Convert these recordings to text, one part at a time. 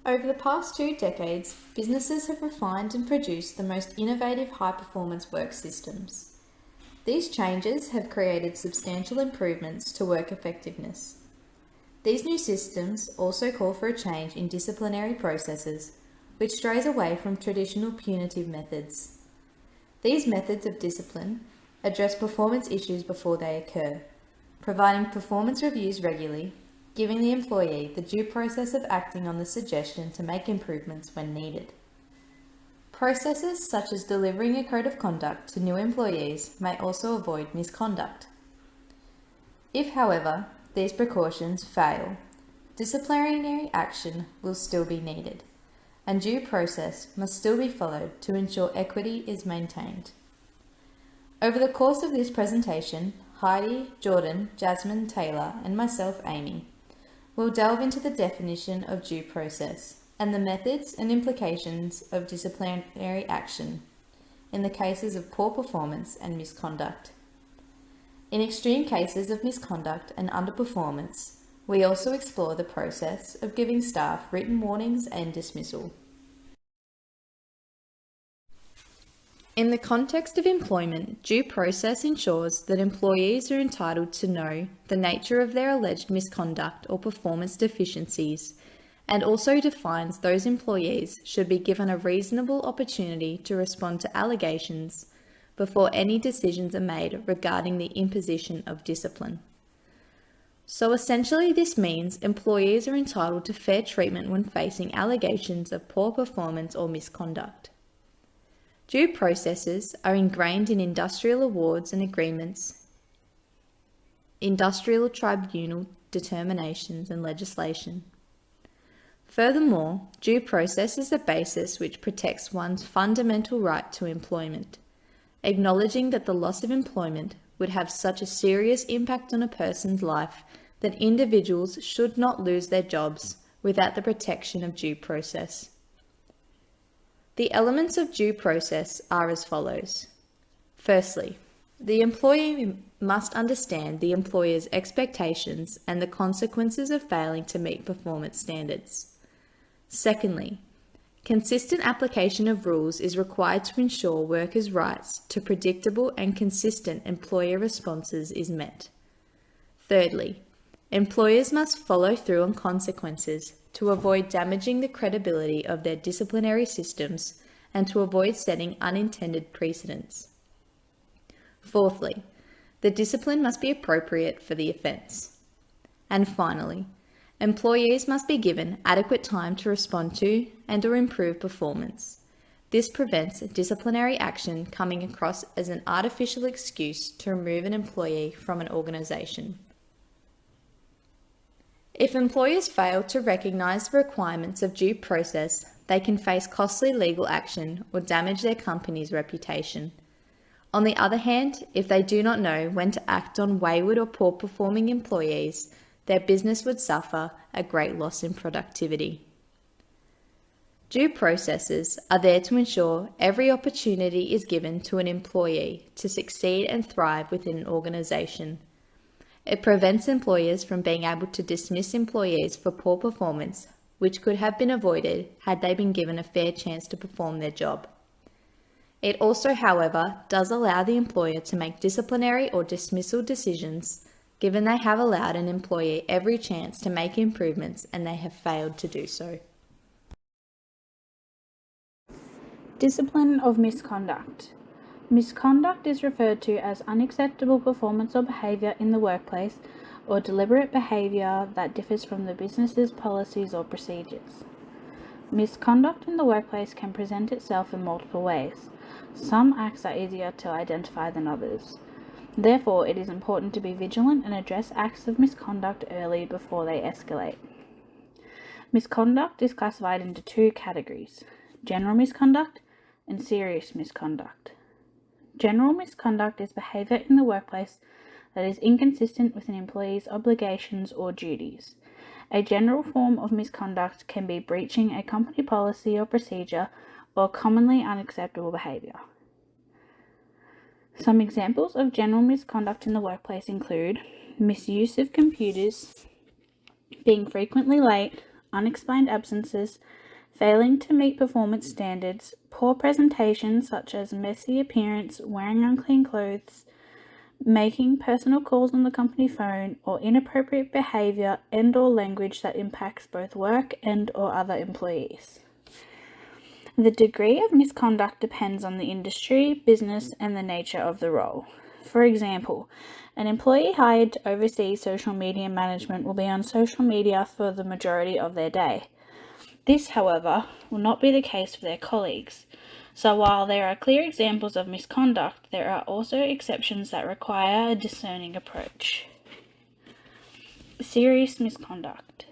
Over the past 2 decades, businesses have refined and produced the most innovative high-performance work systems. These changes have created substantial improvements to work effectiveness. These new systems also call for a change in disciplinary processes, which strays away from traditional punitive methods. These methods of discipline address performance issues before they occur, providing performance reviews regularly, giving the employee the due process of acting on the suggestion to make improvements when needed. Processes such as delivering a code of conduct to new employees may also avoid misconduct. If, however, these precautions fail, disciplinary action will still be needed, and due process must still be followed to ensure equity is maintained. Over the course of this presentation, Heidi, Jordyn, Jasmine, Tayla, and myself, Amy, will delve into the definition of due process and the methods and implications of disciplinary action in the cases of poor performance and misconduct. In extreme cases of misconduct and underperformance, we also explore the process of giving staff written warnings and dismissal. In the context of employment, due process ensures that employees are entitled to know the nature of their alleged misconduct or performance deficiencies, and also defines those employees should be given a reasonable opportunity to respond to allegations before any decisions are made regarding the imposition of discipline. So essentially this means employees are entitled to fair treatment when facing allegations of poor performance or misconduct. Due processes are ingrained in industrial awards and agreements, industrial tribunal determinations and legislation. Furthermore, due process is the basis which protects one's fundamental right to employment, acknowledging that the loss of employment would have such a serious impact on a person's life that individuals should not lose their jobs without the protection of due process. The elements of due process are as follows. Firstly, the employee must understand the employer's expectations and the consequences of failing to meet performance standards. Secondly, consistent application of rules is required to ensure workers' rights to predictable and consistent employer responses is met. Thirdly, employers must follow through on consequences to avoid damaging the credibility of their disciplinary systems and to avoid setting unintended precedents. Fourthly, the discipline must be appropriate for the offence. And finally, employees must be given adequate time to respond to and/or improve performance. This prevents disciplinary action coming across as an artificial excuse to remove an employee from an organisation. If employers fail to recognise the requirements of due process, they can face costly legal action or damage their company's reputation. On the other hand, if they do not know when to act on wayward or poor performing employees, their business would suffer a great loss in productivity. Due processes are there to ensure every opportunity is given to an employee to succeed and thrive within an organisation. It prevents employers from being able to dismiss employees for poor performance, which could have been avoided had they been given a fair chance to perform their job. It also, however, does allow the employer to make disciplinary or dismissal decisions, given they have allowed an employee every chance to make improvements and they have failed to do so. Discipline of misconduct. Misconduct is referred to as unacceptable performance or behaviour in the workplace or deliberate behaviour that differs from the business's policies or procedures. Misconduct in the workplace can present itself in multiple ways. Some acts are easier to identify than others. Therefore, it is important to be vigilant and address acts of misconduct early before they escalate. Misconduct is classified into 2 categories: general misconduct and serious misconduct. General misconduct is behaviour in the workplace that is inconsistent with an employee's obligations or duties. A general form of misconduct can be breaching a company policy or procedure or commonly unacceptable behaviour. Some examples of general misconduct in the workplace include misuse of computers, being frequently late, unexplained absences, failing to meet performance standards, poor presentation such as messy appearance, wearing unclean clothes, making personal calls on the company phone, or inappropriate behaviour and/or language that impacts both work and/or other employees. The degree of misconduct depends on the industry, business, and the nature of the role. For example, an employee hired to oversee social media management will be on social media for the majority of their day. This, however, will not be the case for their colleagues. So while there are clear examples of misconduct, there are also exceptions that require a discerning approach. Serious misconduct.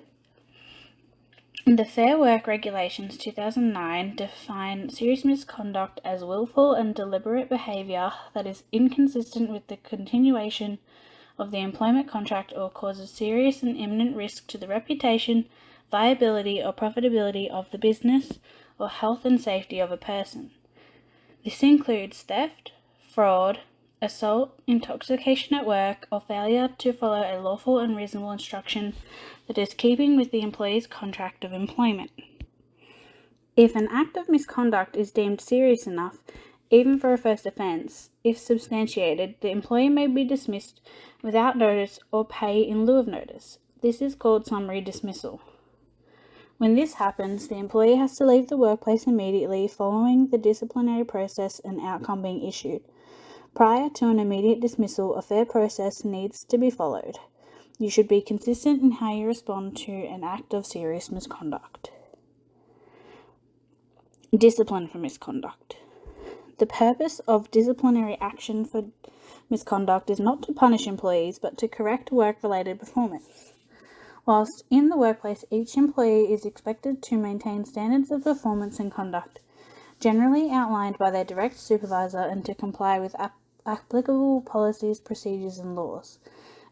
The Fair Work Regulations 2009 define serious misconduct as willful and deliberate behaviour that is inconsistent with the continuation of the employment contract or causes serious and imminent risk to the reputation, viability or profitability of the business or health and safety of a person. This includes theft, fraud, assault, intoxication at work, or failure to follow a lawful and reasonable instruction that is keeping with the employee's contract of employment. If an act of misconduct is deemed serious enough, even for a first offence, if substantiated, the employee may be dismissed without notice or pay in lieu of notice. This is called summary dismissal. When this happens, the employee has to leave the workplace immediately following the disciplinary process and outcome being issued. Prior to an immediate dismissal, a fair process needs to be followed. You should be consistent in how you respond to an act of serious misconduct. Discipline for misconduct. The purpose of disciplinary action for misconduct is not to punish employees, but to correct work-related performance. Whilst in the workplace, each employee is expected to maintain standards of performance and conduct, generally outlined by their direct supervisor, and to comply with applicable policies, procedures, and laws.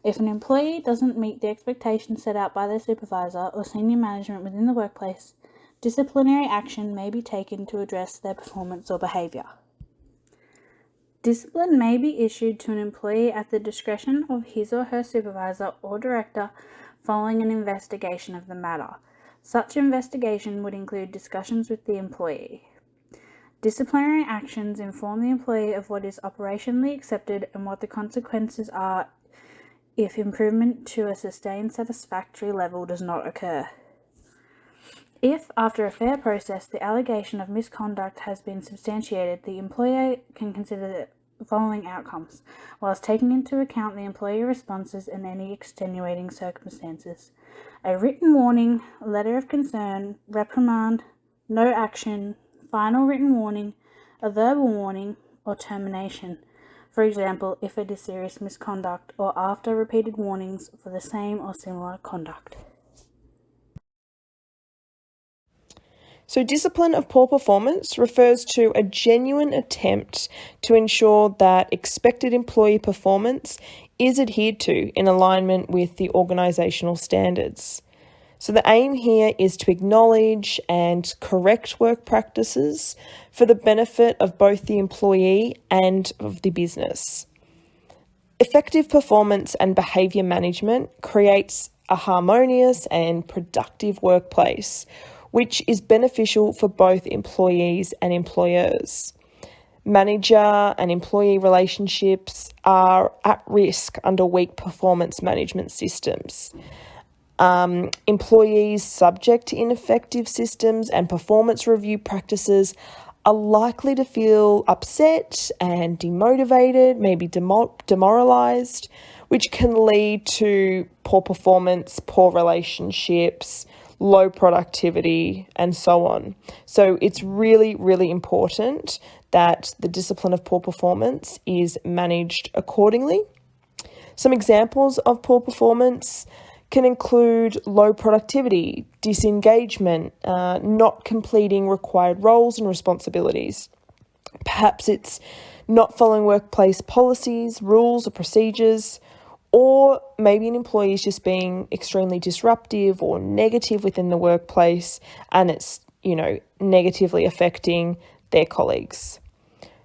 If an employee doesn't meet the expectations set out by their supervisor or senior management within the workplace, disciplinary action may be taken to address their performance or behaviour. Discipline may be issued to an employee at the discretion of his or her supervisor or director following an investigation of the matter. Such investigation would include discussions with the employee. Disciplinary actions inform the employee of what is operationally accepted and what the consequences are if improvement to a sustained satisfactory level does not occur. If, after a fair process, the allegation of misconduct has been substantiated, the employer can consider the following outcomes, whilst taking into account the employee responses and any extenuating circumstances: a written warning, a letter of concern, reprimand, no action, final written warning, a verbal warning, or termination. For example, if it is serious misconduct, or after repeated warnings for the same or similar conduct. So discipline of poor performance refers to a genuine attempt to ensure that expected employee performance is adhered to in alignment with the organisational standards. So the aim here is to acknowledge and correct work practices for the benefit of both the employee and of the business. Effective performance and behaviour management creates a harmonious and productive workplace, which is beneficial for both employees and employers. Manager and employee relationships are at risk under weak performance management systems. Employees subject to ineffective systems and performance review practices are likely to feel upset and demotivated, maybe demoralised, which can lead to poor performance, poor relationships, low productivity, and so on. So it's really, really important that the discipline of poor performance is managed accordingly. Some examples of poor performance can include low productivity, disengagement, not completing required roles and responsibilities. Perhaps it's not following workplace policies, rules, or procedures, or maybe an employee is just being extremely disruptive or negative within the workplace, and it's, negatively affecting their colleagues.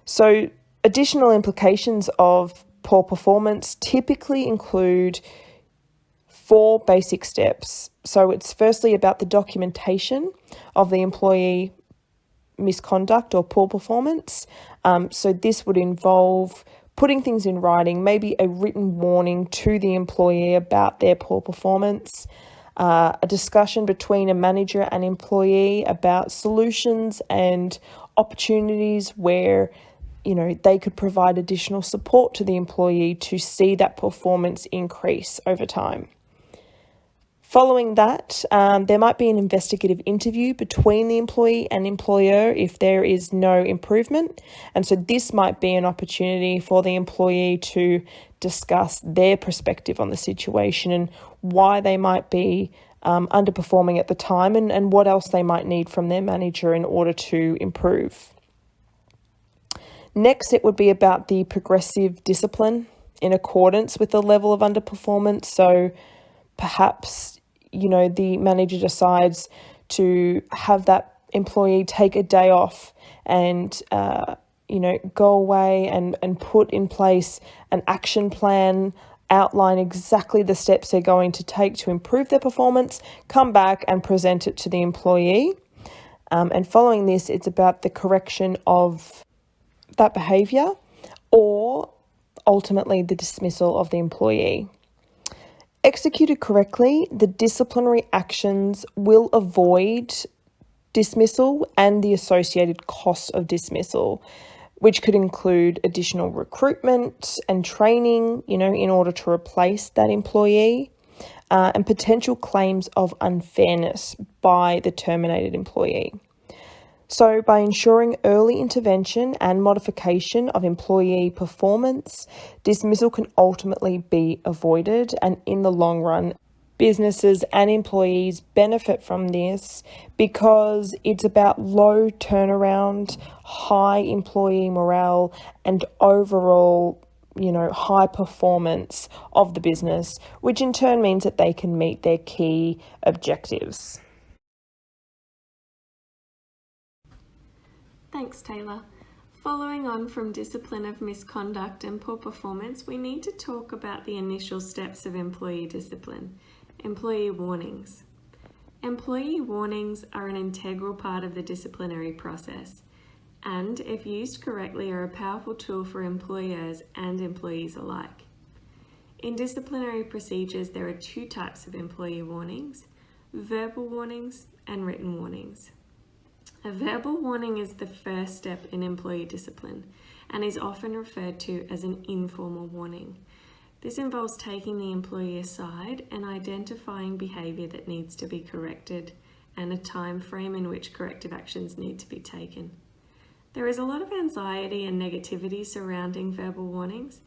So additional implications of poor performance typically include 4 basic steps. So it's firstly about the documentation of the employee misconduct or poor performance. So this would involve putting things in writing, maybe a written warning to the employee about their poor performance, a discussion between a manager and employee about solutions and opportunities where they could provide additional support to the employee to see that performance increase over time. Following that, there might be an investigative interview between the employee and employer if there is no improvement. And so this might be an opportunity for the employee to discuss their perspective on the situation and why they might be underperforming at the time and what else they might need from their manager in order to improve. Next, it would be about the progressive discipline in accordance with the level of underperformance. So perhaps the manager decides to have that employee take a day off and, go away and put in place an action plan, outline exactly the steps they're going to take to improve their performance, come back and present it to the employee. And following this, it's about the correction of that behaviour or ultimately the dismissal of the employee. Executed correctly, the disciplinary actions will avoid dismissal and the associated cost of dismissal, which could include additional recruitment and training, in order to replace that employee, and potential claims of unfairness by the terminated employee. So by ensuring early intervention and modification of employee performance, dismissal can ultimately be avoided, and in the long run, businesses and employees benefit from this because it's about low turnaround, high employee morale, and overall, high performance of the business, which in turn means that they can meet their key objectives. Thanks, Tayla. Following on from discipline of misconduct and poor performance, we need to talk about the initial steps of employee discipline, employee warnings. Employee warnings are an integral part of the disciplinary process and, if used correctly, are a powerful tool for employers and employees alike. In disciplinary procedures, there are 2 types of employee warnings: verbal warnings and written warnings. A verbal warning is the first step in employee discipline and is often referred to as an informal warning. This involves taking the employee aside and identifying behaviour that needs to be corrected and a time frame in which corrective actions need to be taken. There is a lot of anxiety and negativity surrounding verbal warnings,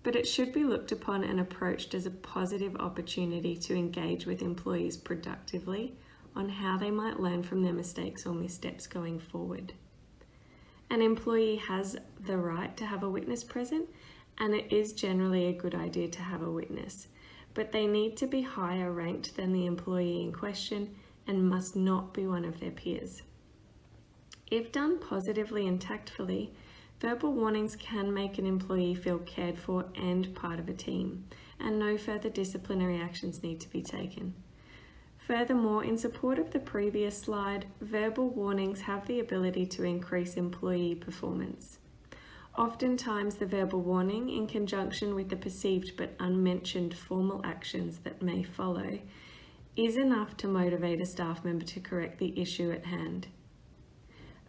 but it should be looked upon and approached as a positive opportunity to engage with employees productively on how they might learn from their mistakes or missteps going forward. An employee has the right to have a witness present, and it is generally a good idea to have a witness, but they need to be higher ranked than the employee in question and must not be one of their peers. If done positively and tactfully, verbal warnings can make an employee feel cared for and part of a team, and no further disciplinary actions need to be taken. Furthermore, in support of the previous slide, verbal warnings have the ability to increase employee performance. Oftentimes, the verbal warning, in conjunction with the perceived but unmentioned formal actions that may follow, is enough to motivate a staff member to correct the issue at hand.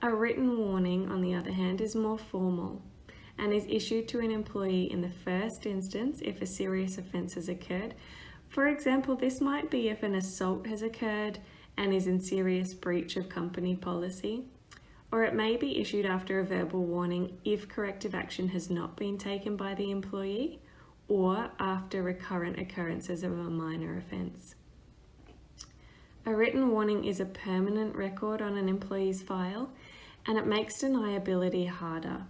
A written warning, on the other hand, is more formal and is issued to an employee in the first instance if a serious offence has occurred. For example, this might be if an assault has occurred and is in serious breach of company policy, or it may be issued after a verbal warning if corrective action has not been taken by the employee or after recurrent occurrences of a minor offence. A written warning is a permanent record on an employee's file, and it makes deniability harder.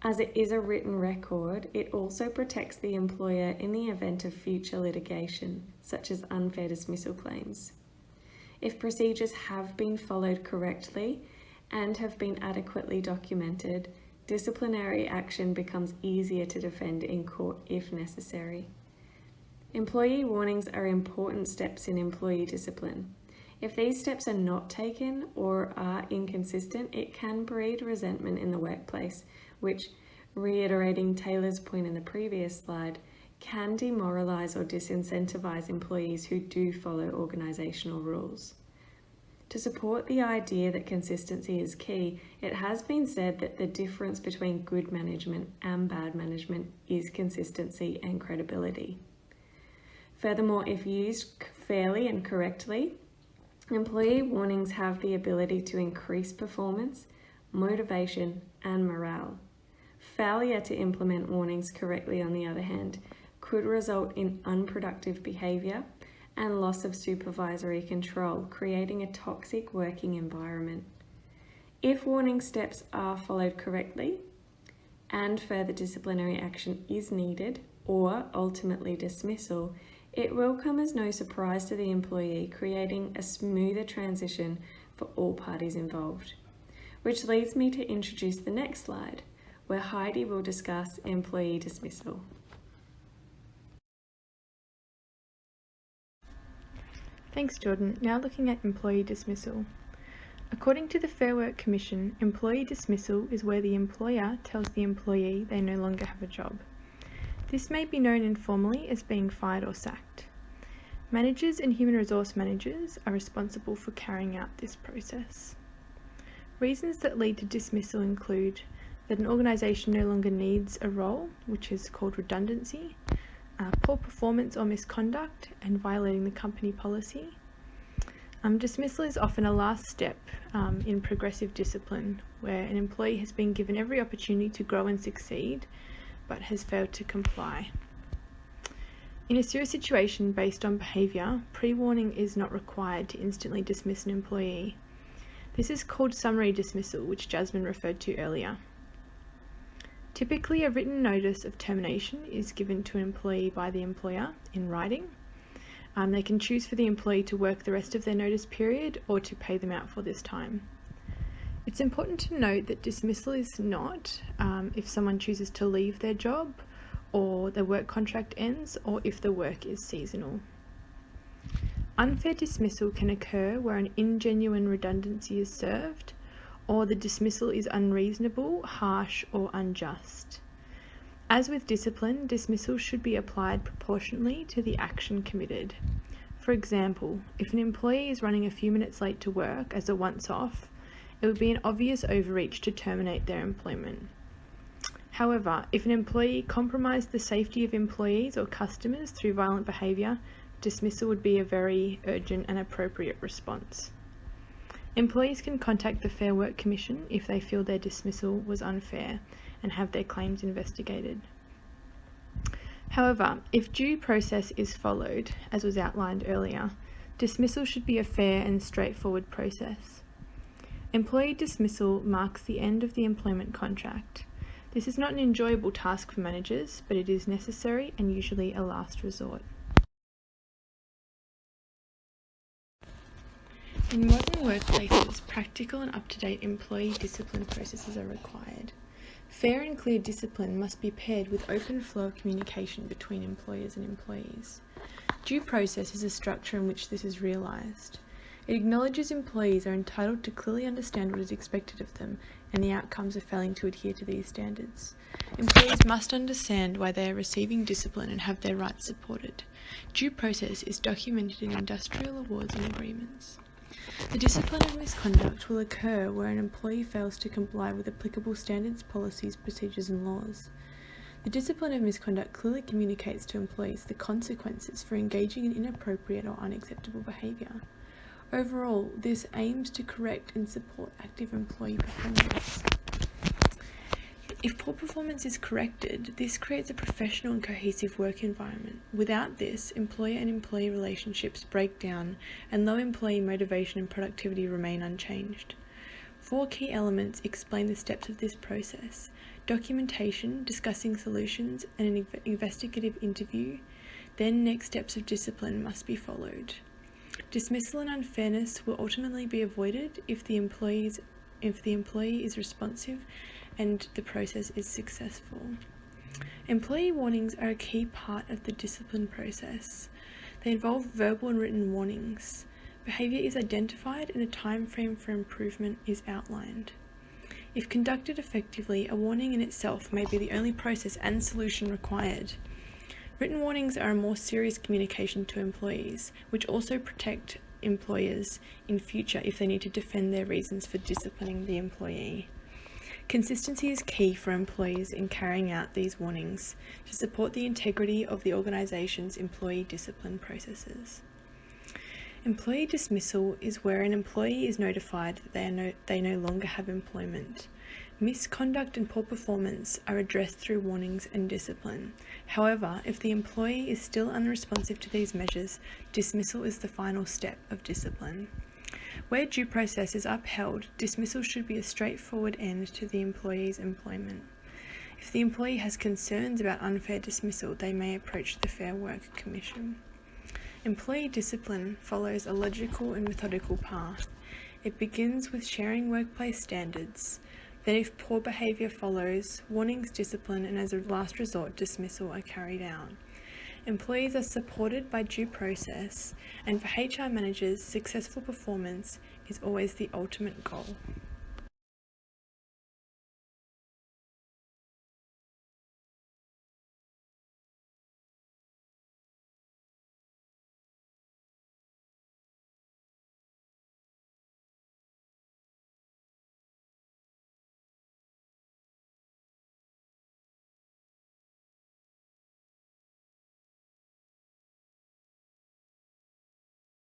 As it is a written record, it also protects the employer in the event of future litigation, such as unfair dismissal claims. If procedures have been followed correctly and have been adequately documented, disciplinary action becomes easier to defend in court if necessary. Employee warnings are important steps in employee discipline. If these steps are not taken or are inconsistent, it can breed resentment in the workplace, which, reiterating Tayla's point in the previous slide, can demoralise or disincentivise employees who do follow organisational rules. To support the idea that consistency is key, it has been said that the difference between good management and bad management is consistency and credibility. Furthermore, if used fairly and correctly, employee warnings have the ability to increase performance, motivation, and morale. Failure to implement warnings correctly, on the other hand, could result in unproductive behaviour and loss of supervisory control, creating a toxic working environment. If warning steps are followed correctly and further disciplinary action is needed, or ultimately dismissal, it will come as no surprise to the employee, creating a smoother transition for all parties involved. Which leads me to introduce the next slide, where Heidi will discuss employee dismissal. Thanks, Jordyn. Now looking at employee dismissal. According to the Fair Work Commission, employee dismissal is where the employer tells the employee they no longer have a job. This may be known informally as being fired or sacked. Managers and human resource managers are responsible for carrying out this process. Reasons that lead to dismissal include that an organisation no longer needs a role, which is called redundancy, poor performance or misconduct, and violating the company policy. Dismissal is often a last step in progressive discipline, where an employee has been given every opportunity to grow and succeed, but has failed to comply. In a serious situation based on behaviour, pre-warning is not required to instantly dismiss an employee. This is called summary dismissal, which Jasmine referred to earlier. Typically, a written notice of termination is given to an employee by the employer in writing. They can choose for the employee to work the rest of their notice period or to pay them out for this time. It's important to note that dismissal is not if someone chooses to leave their job, or their work contract ends, or if the work is seasonal. Unfair dismissal can occur where an ingenuine redundancy is served, or the dismissal is unreasonable, harsh, or unjust. As with discipline, dismissal should be applied proportionally to the action committed. For example, if an employee is running a few minutes late to work as a once-off, it would be an obvious overreach to terminate their employment. However, if an employee compromised the safety of employees or customers through violent behaviour, dismissal would be a very urgent and appropriate response. Employees can contact the Fair Work Commission if they feel their dismissal was unfair and have their claims investigated. However, if due process is followed, as was outlined earlier, dismissal should be a fair and straightforward process. Employee dismissal marks the end of the employment contract. This is not an enjoyable task for managers, but it is necessary and usually a last resort. In modern workplaces, practical and up-to-date employee discipline processes are required. Fair and clear discipline must be paired with open flow of communication between employers and employees. Due process is a structure in which this is realised. It acknowledges employees are entitled to clearly understand what is expected of them and the outcomes of failing to adhere to these standards. Employees must understand why they are receiving discipline and have their rights supported. Due process is documented in industrial awards and agreements. The discipline of misconduct will occur where an employee fails to comply with applicable standards, policies, procedures and laws. The discipline of misconduct clearly communicates to employees the consequences for engaging in inappropriate or unacceptable behaviour. Overall, this aims to correct and support active employee performance. If poor performance is corrected, this creates a professional and cohesive work environment. Without this, employer and employee relationships break down and low employee motivation and productivity remain unchanged. 4 key elements explain the steps of this process: documentation, discussing solutions, and an investigative interview. Then next steps of discipline must be followed. Dismissal and unfairness will ultimately be avoided if the employee is responsive and the process is successful. Employee warnings are a key part of the discipline process. They involve verbal and written warnings. Behaviour is identified and a time frame for improvement is outlined. If conducted effectively, a warning in itself may be the only process and solution required. Written warnings are a more serious communication to employees, which also protect employers in future if they need to defend their reasons for disciplining the employee. Consistency is key for employees in carrying out these warnings to support the integrity of the organisation's employee discipline processes. Employee dismissal is where an employee is notified that they no longer have employment. Misconduct and poor performance are addressed through warnings and discipline. However, if the employee is still unresponsive to these measures, dismissal is the final step of discipline. Where due process is upheld, dismissal should be a straightforward end to the employee's employment. If the employee has concerns about unfair dismissal, they may approach the Fair Work Commission. Employee discipline follows a logical and methodical path. It begins with sharing workplace standards. Then, if poor behaviour follows, warnings, discipline, and as a last resort, dismissal are carried out. Employees are supported by due process, and for HR managers, successful performance is always the ultimate goal.